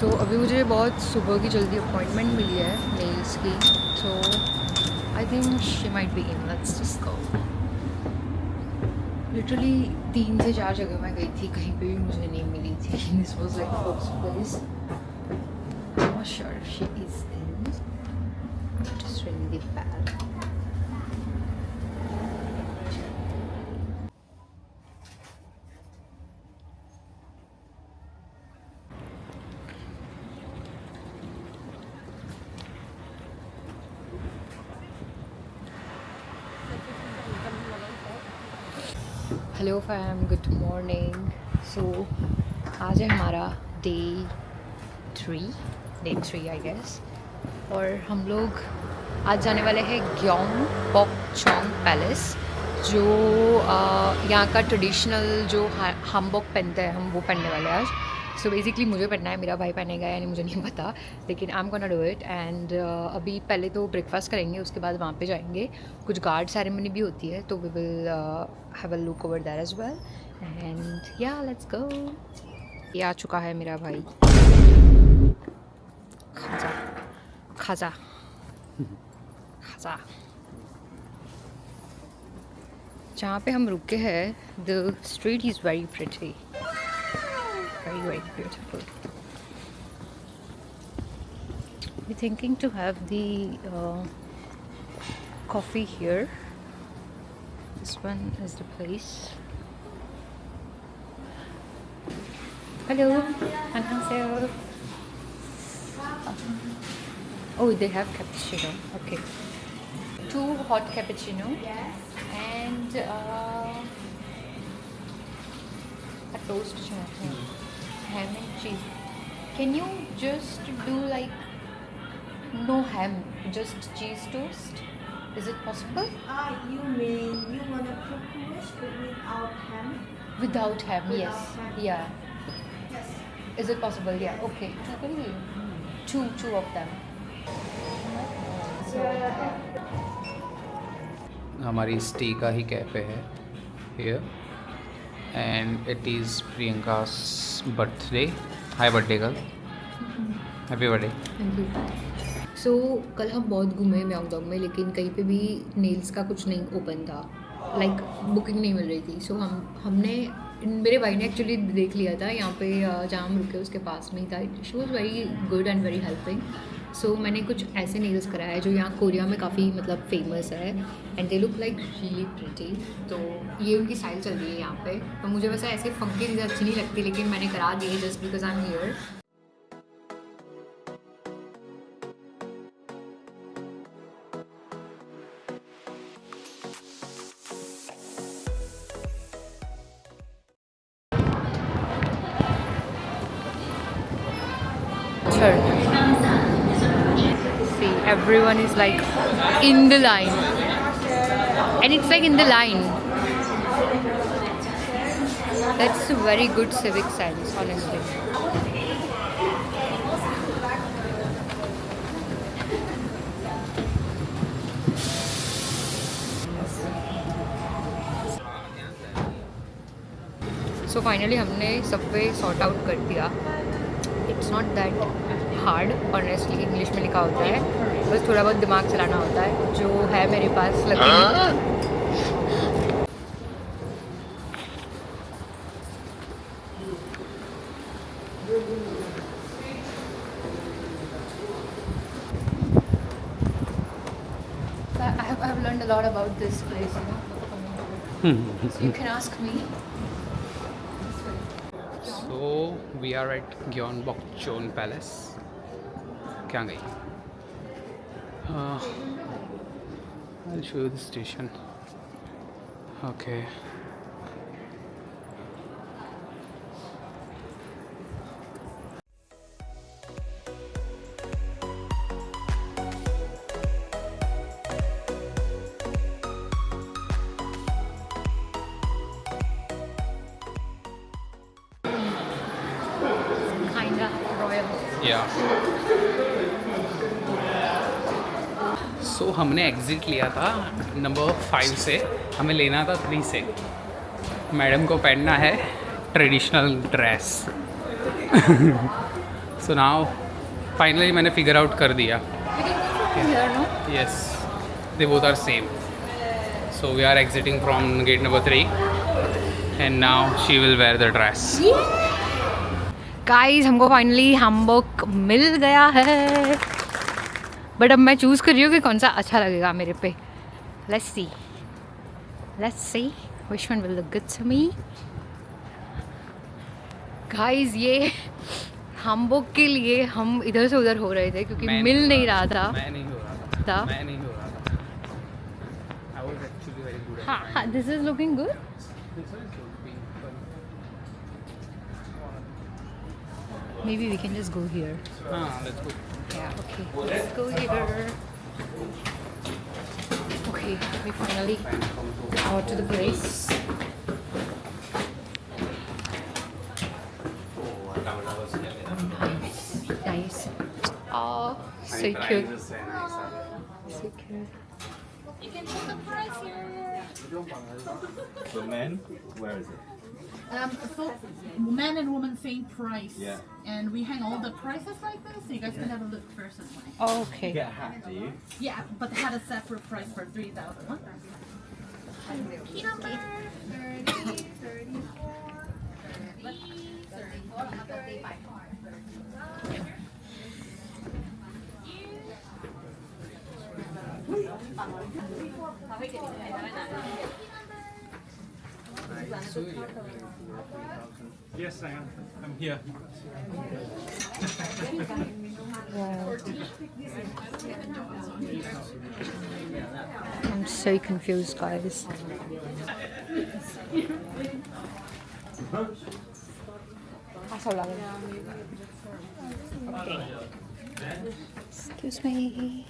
तो अभी मुझे बहुत सुबह की जल्दी अपॉइंटमेंट मिली है नेल्स की, तो I think she might be in, let's just go. Literally 3 से 4 जगह मैं गई थी, कहीं पे भी मुझे नहीं मिली थी। This was like first place. I am not sure if she is in, just ring the bell. Hello fam, good morning. So आज है हमारा डे 3 आई गेस, और हम लोग आज जाने वाले हैं ग्योंगबोक-चोंग पैलेस, जो यहाँ का ट्रेडिशनल जो hanbok पहनते हैं हम वो पहनने वाले हैं आज। सो बेसिकली मुझे पहनना है, मेरा भाई पहनेगा यानी मुझे नहीं पता, लेकिन I am gonna do it. And अभी पहले तो ब्रेकफास्ट करेंगे, उसके बाद वहाँ पे जाएंगे, कुछ गार्ड सेरेमनी भी होती है, तो we will have a look over that as well. And yeah let's go. ये आ चुका है मेरा भाई। खाजा खाजा खाजा। जहाँ पे हम रुके हैं, the street is very pretty, very beautiful. We're thinking to have the coffee here. This one is the place. Hello. 안녕하세요. Oh, they have cappuccino. Okay. 2 hot cappuccino. Yes. And a toast chaat. Ham and cheese. Can you just do like no ham, just cheese toast? Is it possible? You mean you want a cooked but without ham? Without ham, Without yes. ham. Yeah. Yes. Is it possible? Yeah. Okay. Two of them. So, हमारी stay का ही cafe है here, and it is Priyanka's birthday. Hi birthday girl, happy birthday. Thank you. So कल हम बहुत घूमे Myeongdong में, लेकिन कहीं पे भी नेल्स का कुछ नहीं ओपन था, लाइक बुकिंग नहीं मिल रही थी। सो हमने मेरे भाई ने एक्चुअली देख लिया था यहाँ पे, जहाँ हम रुके उसके पास में ही था। She was very good and very helping. So मैंने कुछ ऐसे नेल्स कराया जो यहाँ कोरिया में काफ़ी मतलब फेमस है, and they look like really pretty. तो ये उनकी स्टाइल चल रही है यहाँ पे। तो मुझे वैसे ऐसे फंकी चीज़ें अच्छी नहीं लगती, लेकिन मैंने करा दी just because I am here. See, everyone is like in the line, and it's like in the line. That's a very good civic sense, honestly. So finally हमने सबवे सॉर्ट आउट कर दिया। It's not that hard, honestly English में लिखा होता है, बस थोड़ा बहुत दिमाग चलाना होता है, जो है मेरे पास luckily. I've learned a lot about this place, you know. So you can ask me. So we are at Gyeongbokgung palace. क्या गई? I'll show you the station. Okay. Kinda royal. या सो हमने एग्ज़िट लिया था नंबर 5 से, हमें लेना था 3 से। मैडम को पहनना है traditional dress so now finally मैंने फिगर आउट कर दिया. Here, no? Yes, they both are same. So we are exiting from gate number 3, and now she will wear the dress. Guys हमको फाइनली हैम्बर्ग मिल गया है, but अब मैं choose कर रही हूँ कि कौन सा अच्छा लगेगा मेरे पे. Let's see which one will look good to me. Guys ये हैम्बर्ग के लिए हम इधर से उधर हो रहे थे क्योंकि मिल नहीं रहा था. मैं नहीं हो रहा था. मैं नहीं हो रहा था. I was actually very good at हाँ, this is looking good. this one should be fun. Maybe we can just go here. Let's go. Yeah, okay. Let's go here. Okay, we finally got to the place. Nice. Oh, so cute. So cute. For men, where is it? So man and woman same price. Yeah. And we hang all the prices like this, so you guys can have a look first and like. Okay. You get a hat, do you? Yeah, but they had a separate price for 3,000. Key number 30, 34, 34, 35. Yes, I am. I'm here. I'm so confused, guys. Okay. Excuse me.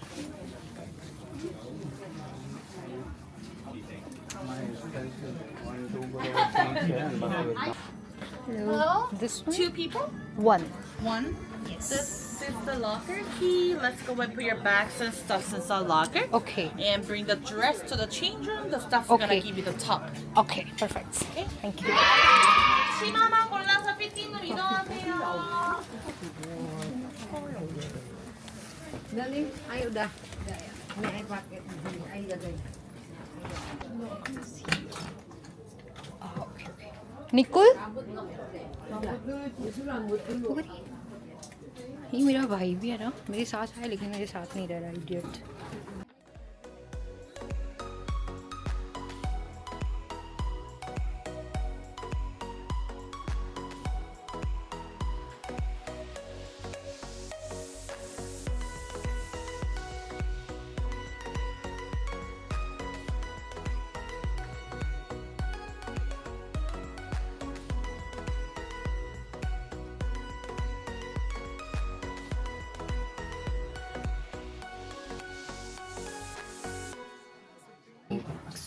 Hello. This one? 2 people? One. 1. Yes. This is the locker key. Let's go and put your bags and stuff in the locker. Okay. And bring the dress to the change room. The stuff we're Okay. gonna give you the top. Okay. Perfect. Okay. Thank you. 치마만 골라서 피팅으로 이동하세요. Oh, okay. Nikul ये मेरा भाई भी है ना, मेरे साथ है लेकिन मेरे साथ नहीं रह रहा. Idiot.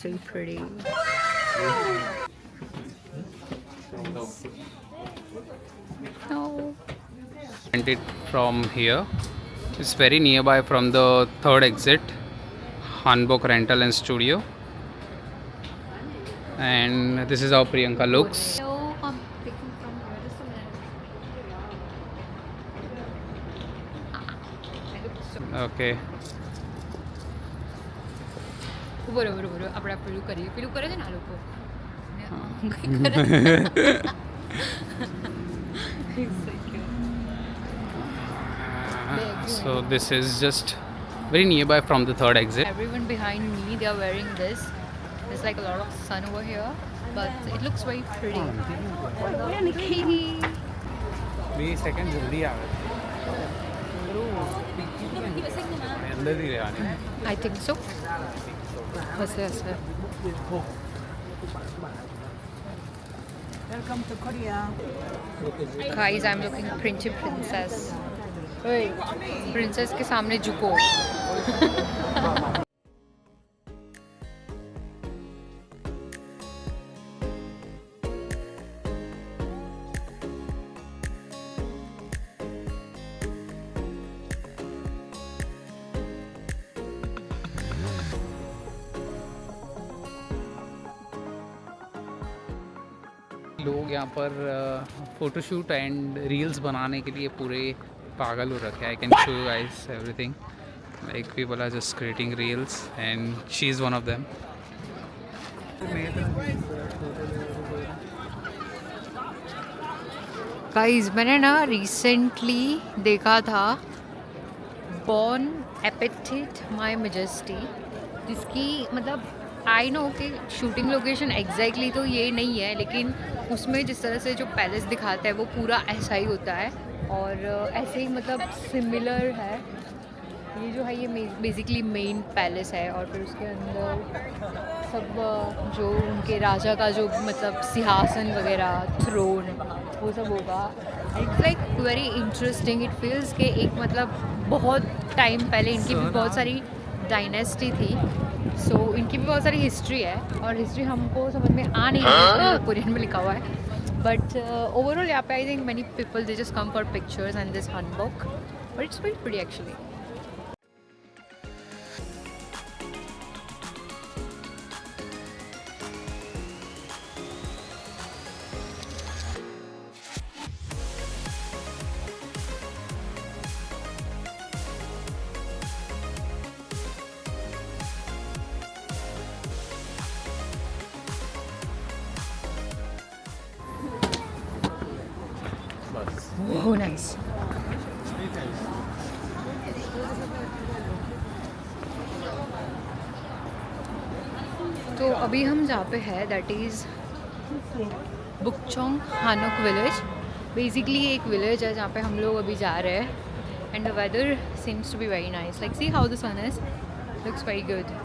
So pretty. No. Rent it from here. It's very nearby from the 3rd exit, Hanbok Rental and Studio. And this is how Priyanka looks. Hello, I'm picking from here. Just a minute. I look so. Okay. બરોબર આપણે પેલું કરે છે ને આ લોકો. So this is just very nearby from the 3rd exit. Everyone behind me, they are wearing this. There's like a lot of sun over here, but it looks very pretty. भी second जल्दी आ गए अंदर ही रहने. I think so. वैसे Welcome to Korea. Guys, I'm looking princess. Princess के सामने झुको. लोग यहाँ पर फ़ोटोशूट एंड रील्स बनाने के लिए पूरे पागल हो रखा है. I can show you guys everything. Like people are just creating reels and she is one of them. Guys मैंने ना रिसेंटली देखा था बॉर्न एपेटिट माई मेजेस्टी, जिसकी मतलब आई नो कि शूटिंग लोकेशन एग्जैक्टली तो ये नहीं है, लेकिन उसमें जिस तरह से जो पैलेस दिखाता है वो पूरा ऐसा ही होता है और ऐसे ही मतलब सिमिलर है. ये जो है ये बेसिकली मेन पैलेस है और फिर उसके अंदर सब जो उनके राजा का जो मतलब सिंहासन वगैरह थ्रोन वो सब होगा. It's like very interesting. It feels के एक मतलब बहुत टाइम पहले इनकी भी बहुत सारी डायनेस्टी थी, सो इनकी भी बहुत सारी हिस्ट्री है और हिस्ट्री हमको समझ में आ नहीं रही कोरियन में लिखा हुआ है. बट ओवरऑल यहाँ पे I think many people they just come for pictures and this hanbok, but it's very pretty actually. Oh, nice. तो अभी हम जहाँ पे है that is Bukchon Hanok village. बेसिकली एक विलेज है जहाँ पे हम लोग अभी जा रहे हैं and the weather seems to be very nice. Like see how the sun is looks very good.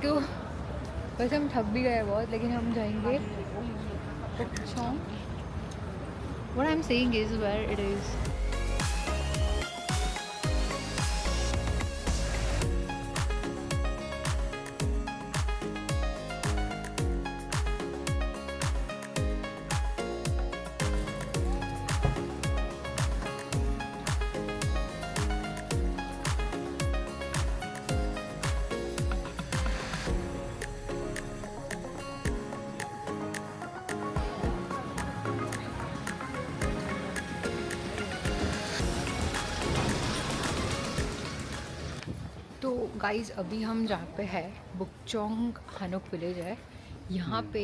तो वैसे हम थक भी गए बहुत, लेकिन हम जाएंगे बुकचोंग. What I'm saying is where it is. तो गाइस अभी हम जहाँ पे है बुकचोंग हानुक विलेज है. यहाँ पे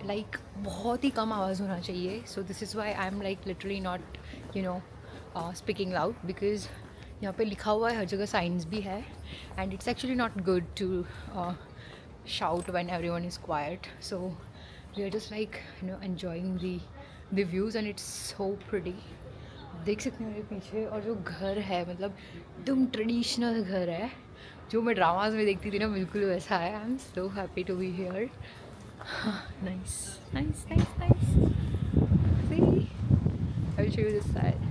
लाइक बहुत ही कम आवाज़ होना चाहिए. So this is why I am like literally not you know speaking loud, because यहाँ पे लिखा हुआ है हर जगह, साइंस भी है and it's actually not good to shout when everyone is quiet. So we are just like you know enjoying the views and it's so pretty. देख सकते हैं मेरे पीछे, और जो घर है मतलब एकदम ट्रेडिशनल घर है जो मैं ड्रामाज में देखती थी ना, बिल्कुल वैसा है. I am so happy to be here. Nice nice nice nice. See I will show you this side.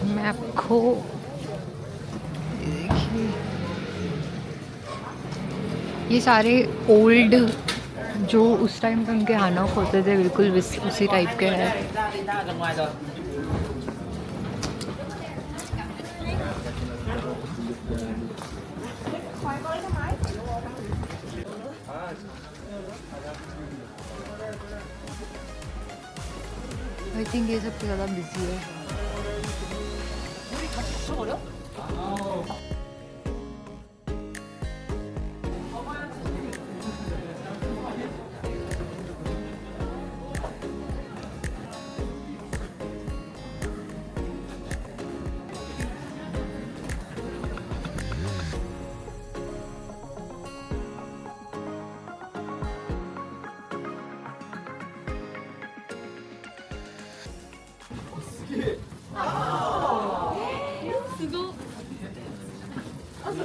मैं आपको देखिए ये सारे ओल्ड जो उस टाइम पे उनके हानोक होते थे बिल्कुल उसी टाइप के हैं. आई थिंक ये सबसे ज़्यादा बिजी है. So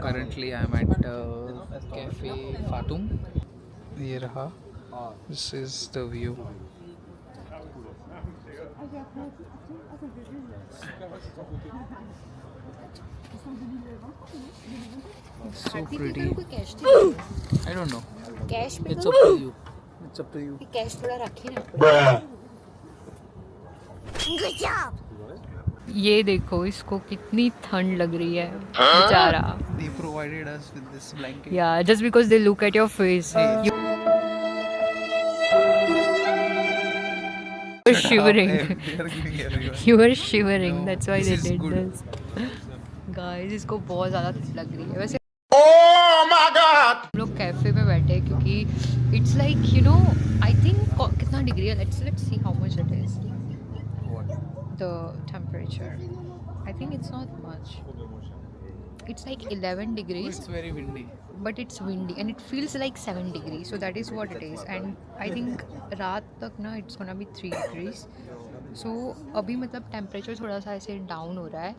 currently I'm at Cafe Fatum. ये रहा. This is the view. It's so pretty. I don't know. Cash पे It's up to you. It's up to you. Cash थोड़ा रखी ना. ये देखो इसको कितनी ठंड लग रही है बेचारा. They provided us with this blanket. Yeah, just because they look at your face. You were shivering. They are giving everyone. You were shivering. That's why This they is did good. this. Guys, इसको बहुत ज़्यादा ठंड लग रही है वैसे. हम लोग कैफे में बैठे हैं क्योंकि it's like you no I think कितना डिग्री है. Let's see how much it is the temperature. I think it's not much. It's like 11 degrees. It's very windy. But it's windy and it feels like 7 degrees, so that is what it is. And I think रात तक ना it's gonna be 3 degrees. So अभी मतलब temperature थोड़ा सा ऐसे down हो रहा है.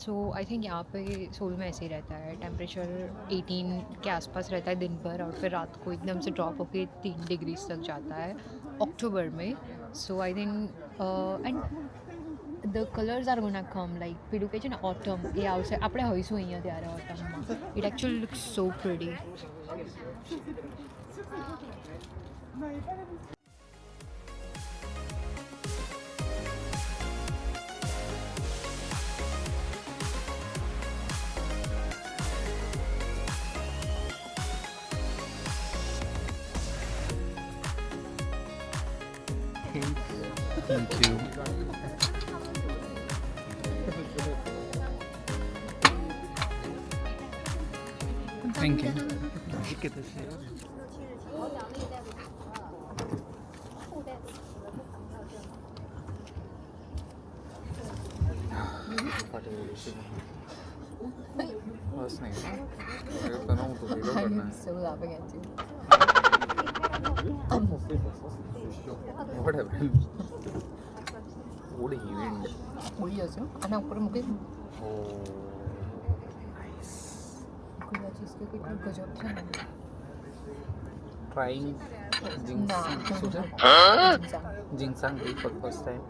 सो आई थिंक यहाँ पे सोल में ऐसे ही रहता है. टेम्परेचर 18 के आसपास रहता है दिन भर और फिर रात को एकदम से ड्रॉप होके 3 डिग्रीज तक जाता है अक्टूबर में. So I think and the colors are gonna come like પેલું કહે છે ને autumn એ આવશે. આપણે હોઈશું અહીંયા ત્યારે autumnમાં. It actually looks so pretty. Thank you. Thank you. बस नहीं मैं कर रहा हूँ तो वीडियो करना है. So laughing at you. What happened? What event? ઉડી જશે અને ઉપર મૂકી Oh, nice. કોઈ ચીઝ કે કેટલું ગજબ છે ને. Trying ginseng. ના Ginseng tea for the first time.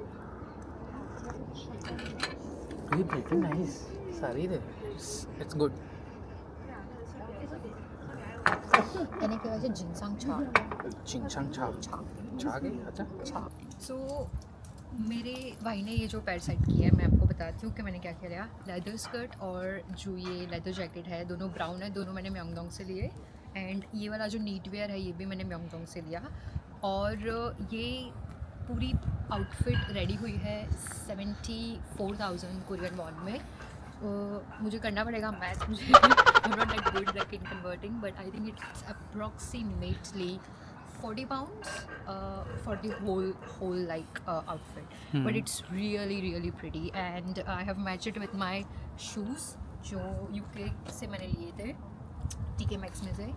Really pretty nice. Sorry there. It's good. એને કહેવાય છે જીન્સાંગ છા. Ginseng cha. Cha गई अच्छा. अच्छा. सो मेरे भाई ने ये जो पैर सेट किया है मैं आपको बताती हूँ कि मैंने क्या किया. लेदर स्कर्ट और जो ये लेदर जैकेट है दोनों ब्राउन है. दोनों मैंने म्योंगडोंग से लिए. एंड ये वाला जो नीट वेयर है ये भी मैंने म्योंगडोंग से लिया. और ये पूरी आउटफिट रेडी हुई है 74,000 कोरियन वॉन में. मुझे करना पड़ेगा मैथ. मुझे I'm not that good like in converting, but I think it's approximately 40 pounds for the whole like outfit. But it's really pretty and I have matched it with my shoes जो UK से मैंने लिए थे TK Maxx में से.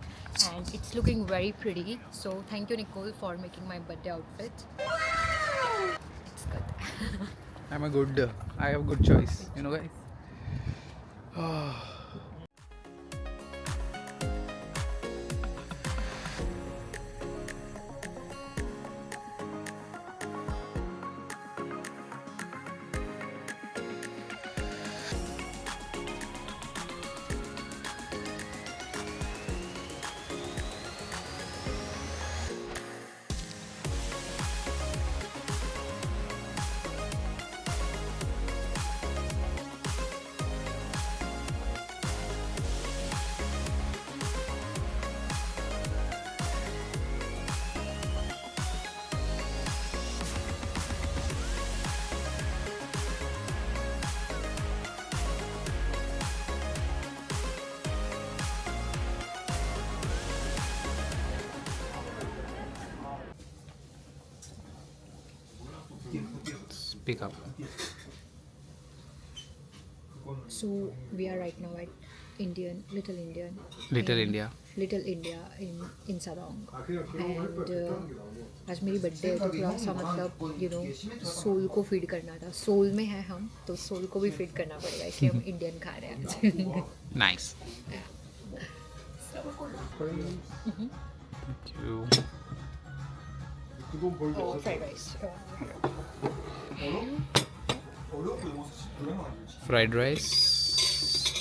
And it's looking very pretty. So thank you Nicole for making my birthday outfit. It's good. I'm a good. I have good choice. You know, guys. Speak up. So we are right now at Indian, Little Indian. Little in- India. Little India in Sarong. And आज मेरी birthday है तो थोड़ा सा मतलब soul को feed करना था. सोल में है हम तो सोल को भी फीड करना पड़ेगा इसलिए हम इंडियन खा रहे हैं आज. Nice. Thank you. Oh, fried rice. Fried rice,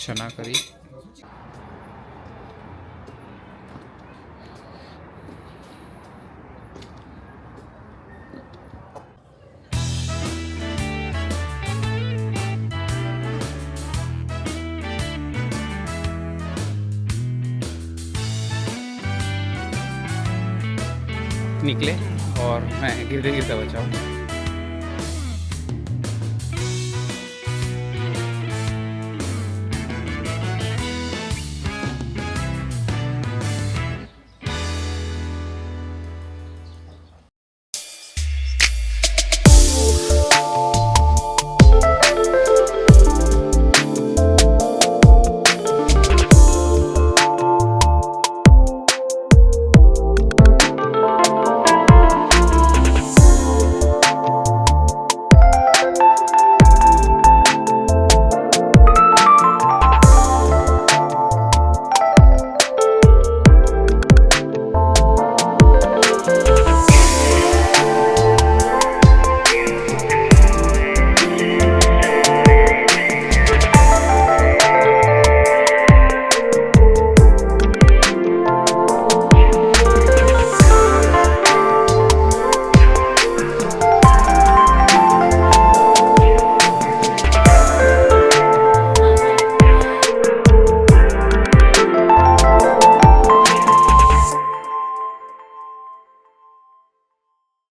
chana curry. निकले और मैं गिरते गिरते बचाऊँ.